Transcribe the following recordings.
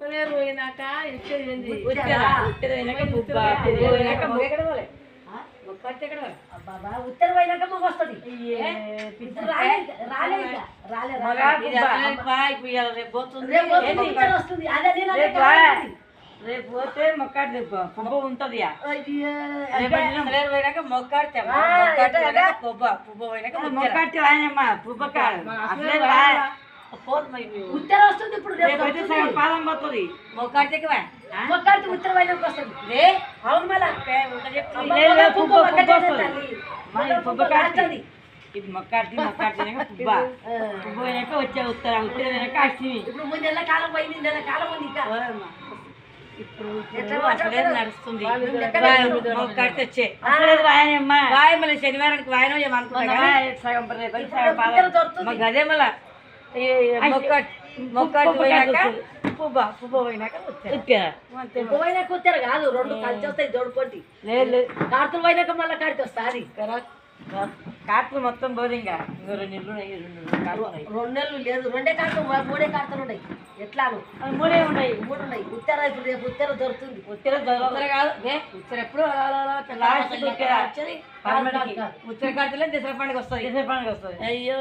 అసలే పోయినాక ఇచ్చేది ఉత్తర పోయినాక మాకు వస్తుంది వస్తుంది అదే రేపు పోతే మొక్కాడు పువ్వు ఉంటది పోయినాక మొక్కాడితే మొక్కాడితే రాయమ్మా పువ్వకాడు ఉత్తర వస్తుంది ఇప్పుడు పాదం పోతుంది మొక్కాడితే మొక్కాడితే ఉత్తర పోయినాక వస్తుంది అవును మళ్ళీ ఇది మొక్కాడితే పువ్వ పువ్వు అయినాక వచ్చే ఉత్తర ఉత్తర అయినాక అష్టమి ఇప్పుడు 3 నెలల కాలం పోయింది నెల కాలం ఉంది ఇంకా ఇప్పుడు నడుస్తుంది మొక్కాడితే వచ్చే వాయమల్లి శనివారానికి వాయనం ఏమనుకుంటా అదే మళ్ళా మొక్కాడి పోయినాక పువ్వ పోయినాక పోయినాక వచ్చారు కాదు 2 కలిసి వస్తాయి జోడుకోండి లేదు కార్తలు పోయినాక మళ్ళీ కాడికి వస్తుంది కార్తలు మొత్తం పోదింగా 2 నెలలు 2 నెలలు లేదు 2 కార్తలు 3 కార్తలు ఉన్నాయి ఎట్లా 3 ఉన్నాయి ఉత్తర ఇప్పుడు రేపు ఉత్తర దొరుకుతుంది ఉత్తర కాదు ఉత్తర ఎప్పుడు ఉత్తర కార్తలే దసరా పండుగ వస్తుంది అయ్యో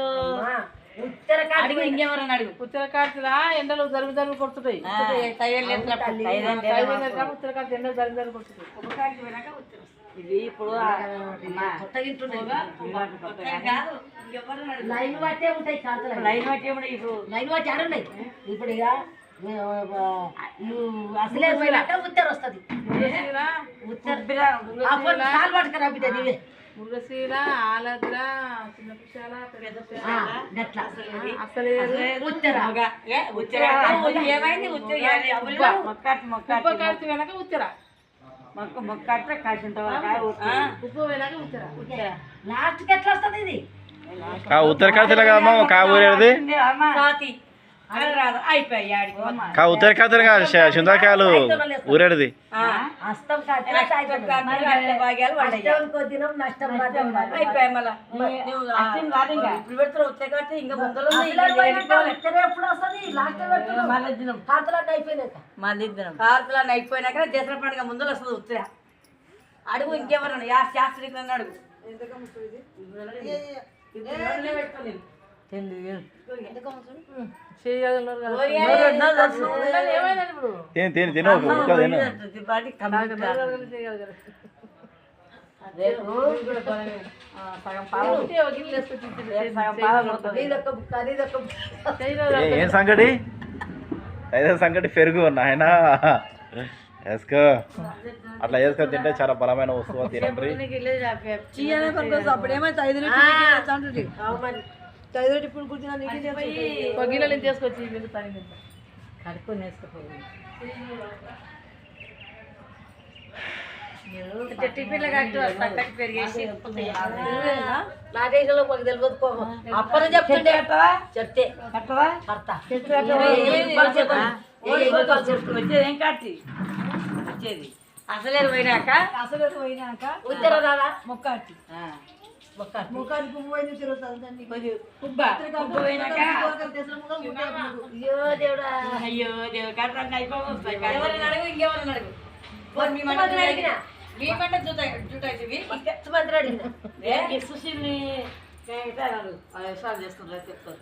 ఉత్తర అడుగు ఇంకేమన్నా అడుగు ఉత్తర కార్తెలా ఎండలు జరుగు కొడుతున్నాయి ఉత్తర కార్తె ఎండలు జరుగు కొడుతున్నాయి ఇది ఇప్పుడు లైన్ బట్టే ఉంటాయి లైన్ బట్టి ఇప్పుడు లైన్ బట్టి ఆడున్నాయి ఇప్పుడు ఇక అసలే పోయినాక ఉత్తర వస్తుంది కాలు పట్టుకురా బిడ్డ నీవే మురుగశీల ఆలద్ర చిన్న పుష్పాల అసలే ఉత్తర ఏమైంది మొక్కాడితే వెనక ఉత్తర మొక్కాడితే కాసింత ఉప్పు వెనక ఉత్తర లాస్ట్కి ఎట్లా వస్తుంది ఇది ఉత్తర కాతలే కదమ్మా కా ఊరేది కా ఉత్తర కాతలే కాదు చింతకాయలు ఊరేది అయిపోయాయి మళ్ళీ పెడతారు ఉత్తర కడితే ఇంకా ముందర కార్తలన్నీ అయిపోయినాక దసరా పండుగ ముందర వస్తుంది ఉత్తర అడుగు ఇంకేమన్నా శాస్త్రీకరణ అడుగు ఏం సంగటి అయితే సంగటి పెరుగు నాయన వేసుకో అట్లా వేసుకొని తింటే చాలా బలమైన వస్తువు తినండి అప్పుడేమైతే 5 ఇప్పుడు గిన్నెలు తీసుకొచ్చి కడుక్కొని వేసుకోవాలి టిఫిన్లు కట్టు చక్కటి పెరిగేసి నా దేశంలో మాకు తెలియదు అప్పని చెప్తుండే చెప్తే వచ్చేది ఏం కట్టి వచ్చేది అసలే పోయినాక ఉత్తర రాదా మొక్కాటి ముఖానికి పువ్వు పోయింది తిరుగుతుంది పోయినాక అయ్యో దేవుడా అయ్యో దేవుడు కట్టాన్ని అయిపోయి అడుగు ఇంకెవరైనా అడుగు మీమంటే జూటాయి సుశీల్ని చేస్తున్నారు చెప్తారు